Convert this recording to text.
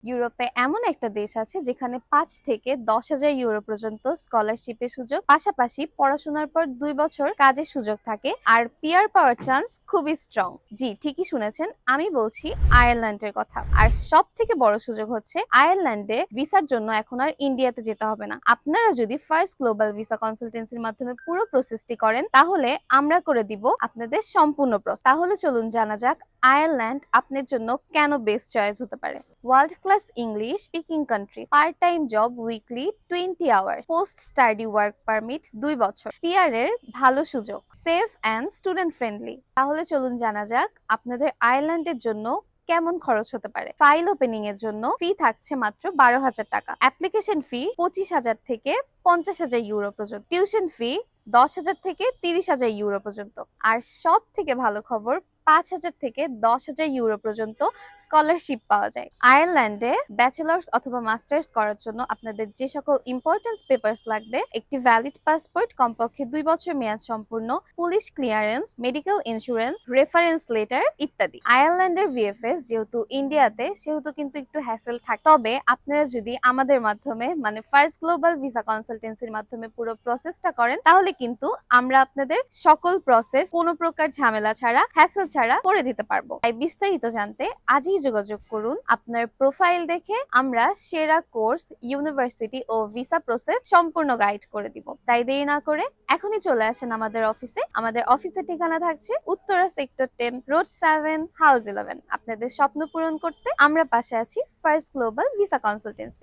ইউরোপে এমন একটা দেশ আছে যেখানে 5 থেকে 10,000 ইউরো পর্যন্ত স্কলারশিপের সুযোগ, পাশাপাশি পড়াশোনার পর 2 বছর কাজের সুযোগ থাকে, আর পিআর পাওয়ার চান্স খুবই স্ট্রং। জি, ঠিকই শুনেছেন, আমি বলছি আয়ারল্যান্ডের কথা। আর সব থেকে বড় সুযোগ হচ্ছে আয়ারল্যান্ডে ভিসার জন্য এখন আর ইন্ডিয়াতে যেতে হবে না। আপনারা যদি ফার্স্ট গ্লোবাল ভিসা কনসালটেন্সির মাধ্যমে পুরো প্রসেসটি করেন, তাহলে আমরা করে দিব আপনাদের সম্পূর্ণ প্রসেস। তাহলে চলুন জানা যাক আয়ারল্যান্ড আপনার জন্য কেন বেস্ট চয়েস হতে পারে। World class English speaking country, part time job weekly 20 hours, post study work permit 2 বছর, পিআর এর ভালো সুযোগ, সেফ অ্যান্ড স্টুডেন্ট ফ্রেন্ডলি। তাহলে চলুন জানা যাক আপনাদের আয়ারল্যান্ডের জন্য কেমন খরচ হতে পারে। ফাইল ওপেনিং এর জন্য ফি থাকছে মাত্র 12,000 টাকা, অ্যাপ্লিকেশন ফি 25,000 থেকে 50,000 ইউরো পর্যন্ত, টিউশন ফি 10,000 থেকে 30,000 ইউরো পর্যন্ত। আর সব থেকে ভালো খবর, 5,000 থেকে 10,000 ইউরো পর্যন্ত স্কলারশিপ পাওয়া যায়। আয়ারল্যান্ডে ব্যাচেলার্স অথবা মাস্টার্স করার জন্য আপনাদের যে সকল ইম্পর্টেন্স পেপারস লাগবে, একটি ভ্যালিড পাসপোর্ট, কমপক্ষে 2 বছর মেয়াদ সম্পূর্ণ, police clearance, medical insurance, reference letter ইত্যাদি। আয়ারল্যান্ডের ভিএফএস যেহেতু ইন্ডিয়াতে, সেহেতু কিন্তু একটু হ্যাসেল থাকে। তবে আপনারা যদি আমাদের মাধ্যমে, মানে ফার্স্ট গ্লোবাল ভিসা কনসালটেন্সির মাধ্যমে পুরো প্রসেসটা করেন, তাহলে কিন্তু আমরা আপনাদের সকল প্রসেস কোনো প্রকার ঝামেলা ছাড়া, হ্যাসেল ছাড়া করে দিতে পারবো। তাই বিস্তারিত জানতে আজই যোগাযোগ করুন। আপনার প্রোফাইল দেখে আমরা সেরা কোর্স, ইউনিভার্সিটি ও ভিসা প্রসেস সম্পূর্ণ গাইড করে দিব। তাই দেরি না করে এখনই চলে আসেন আমাদের অফিসে। আমাদের অফিসের ঠিকানা থাকছে উত্তরা সেক্টর 10, রোড 7, হাউস 11। আপনাদের স্বপ্ন পূরণ করতে আমরা পাশে আছি ফার্স্ট গ্লোবাল ভিসা কনসালটেন্সি।